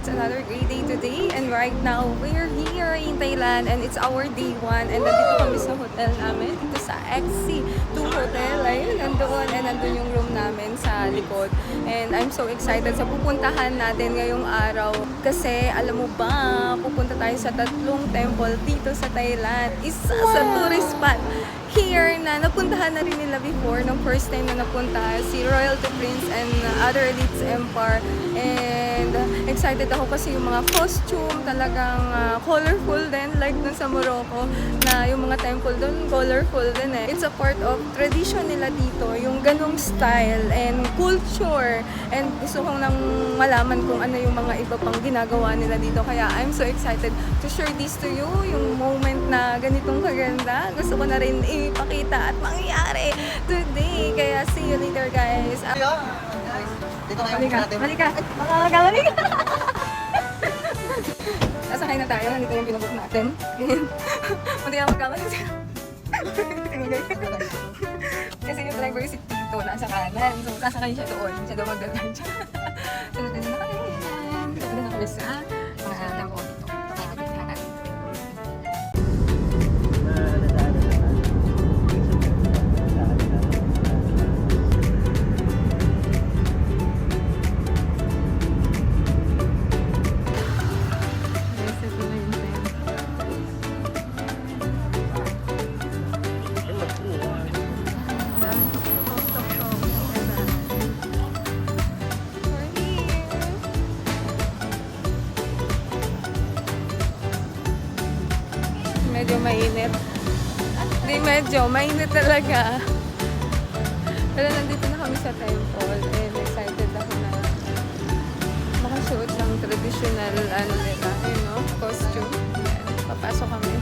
It's another great day today, and right now we're here in Thailand and it's our day 1 and nandito kami sa hotel namin dito sa XC2 Hotel. Ayun, nandoon and nandun yung room namin sa likod. And I'm so excited sa pupuntahan natin ngayong araw kasi alam mo ba, pupunta tayo sa 3 temple dito sa Thailand. Isa sa tourist spot here na napuntahan na rin nila before nung first time na napunta si Royalty Prince and other elites empire. And excited ako kasi yung mga costume talagang colorful din, like dun sa Morocco na yung mga temple dun colorful din eh. It's a part of tradition nila dito, yung ganong style and culture, and gusto kong nang malaman kung ano yung mga iba pang ginagawa nila dito, kaya I'm so excited to share this to you, yung moment na ganitong kaganda. Gusto ko na rin ipakita at mangyari today, kaya see you later guys. Dito kayo Halika, natin. halika. Makakagaling. Sasakay na tayo. Nandito yung pinabot natin. Munti na magkamali siya. Kasi yung driver seat dito, nasa kanan. So, sasakay siya doon. Siya doon magdadaan siya. So, nandito na kami. Nandito na kami sa mga temple dito. Kaya nandito natin. Medyo mainit. Hindi, medyo mainit talaga. Pero nandito na kami sa temple and excited ako na makasuot ng traditional ano nila, you know, costume. Ayan, papasok kami.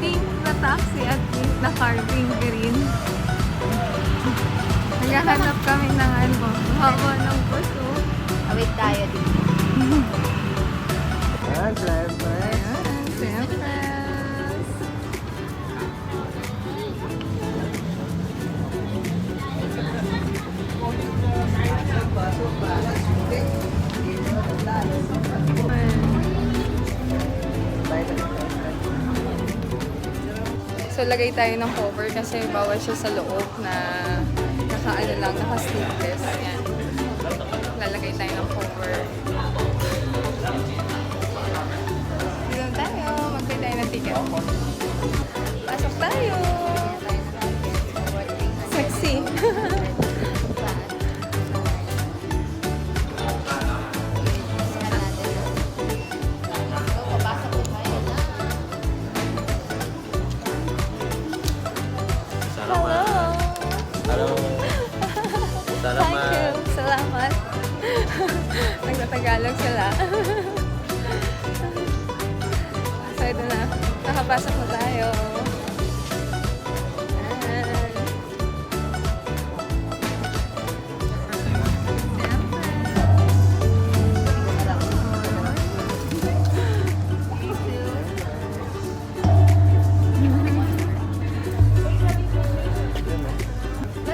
Pink na taxi at pink na carving green. Naghahanap kami ng ano, haba ng puso. Awit tayo dito. Siyempre. Ayan, siyempre. So, lagay tayo ng cover kasi bawal siya sa loob na naka-ano lang, naka-sleeveless. Ayan. Lalagay tayo ng cover. Dito tayo. Mag-pay tayo ng ticket. Pasok tayo. Sexy. Hello. Hello. Thank you. Salamat. Nagtatagalog sila. So, ito na. Nakapasok na tayo. Ayan.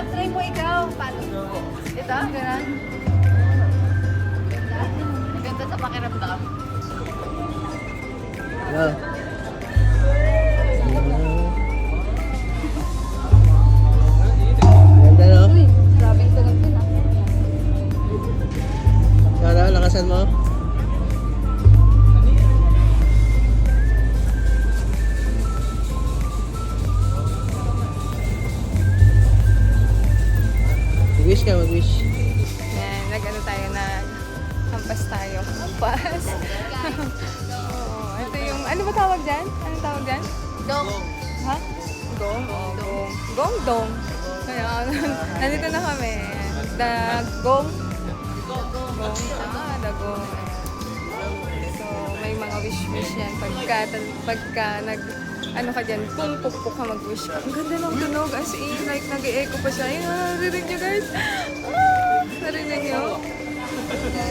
Try mo ikaw. Paano? Ito, gano'n. Ganda. Ganda sa pakiramdam. Hello. Ganda no? Uy, grabing tunog din ah. Kala, lakasan mo. Mag-wish ka, mag-wish. Yan, nag-ano tayo na hampas tayo. Hampas. Oh, ito yung, ano ba tawag dyan? Anong tawag dyan? Dong. Ha? Gong? Oh, gong. Gong dong. Kaya, nandito na kami. Dagong. Gong. Ah, dagong. So, may mga wish-wish yan. Pagka ano ka dyan, pupuk ka mag-wish ka. Ang ganda ng tunog, as in, like, nag-e-echo pa siya. Ayun, narinig nyo guys. Ah, narinig nyo?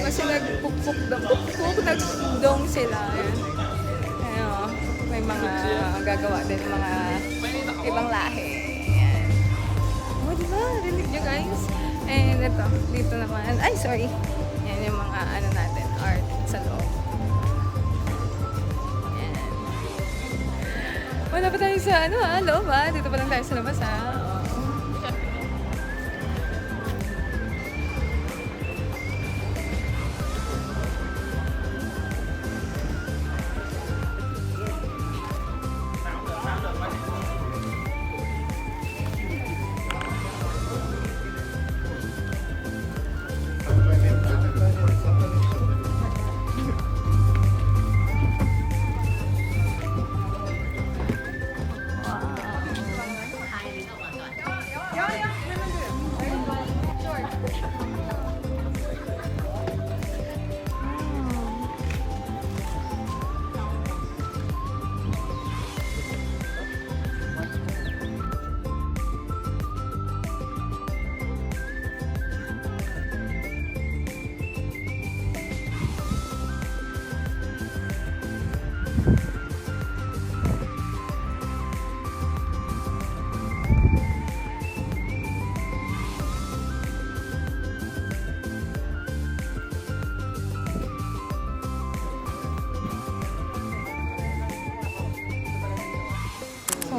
Kasi nagpukpuk, nagdong sila. Ayan. Ayun, may mga gagawa din, mga ibang lahi. Ayan. Oh, diba? Rinig nyo guys? And ito, dito naman, ay sorry, yan yung mga ano natin, art sa loob. Yan. Wala pa tayo sa ano loob dito pa lang tayo sa labas Oo. So,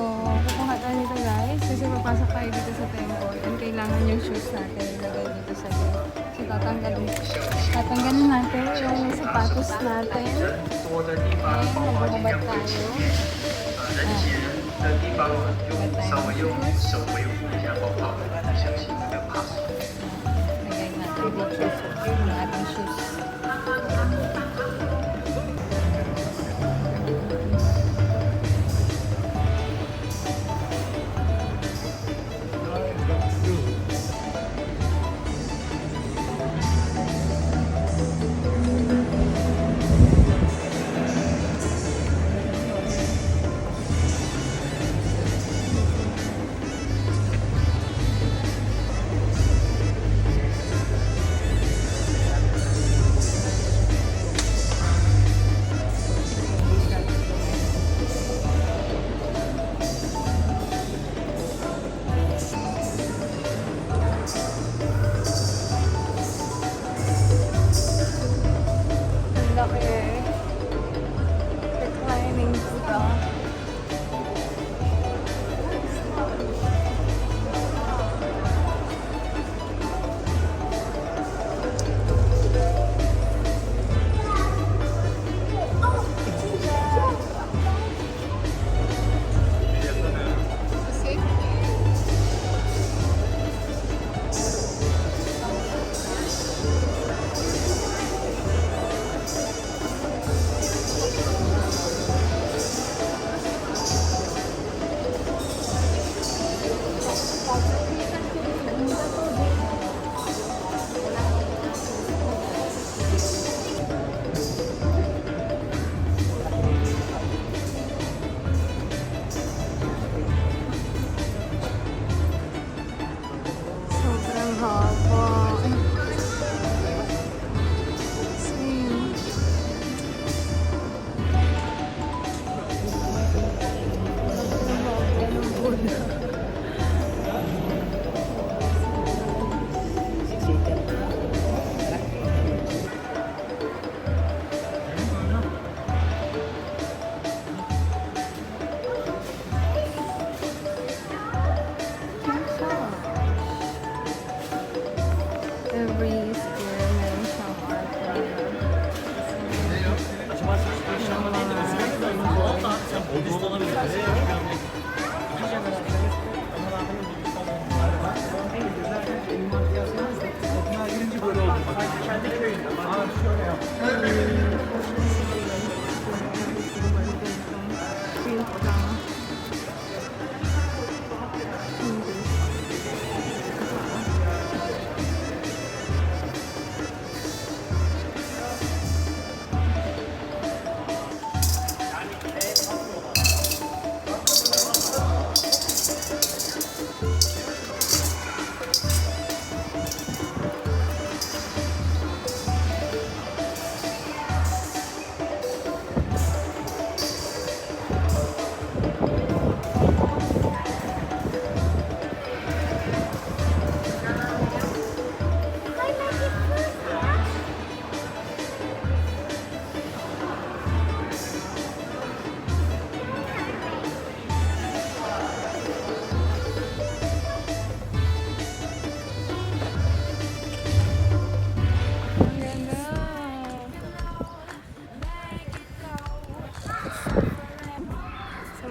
kukuha tayo nito guys kasi papasok tayo dito sa temple and kailangan yung shoes natin ilagay dito sa loob. So, tatanggalin natin yung sapatos natin. And magbabad tayo. Lagay natin dito yung ating shoes.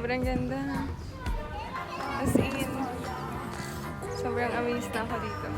Sobrang ganda. As in, sobrang amazed na ako dito.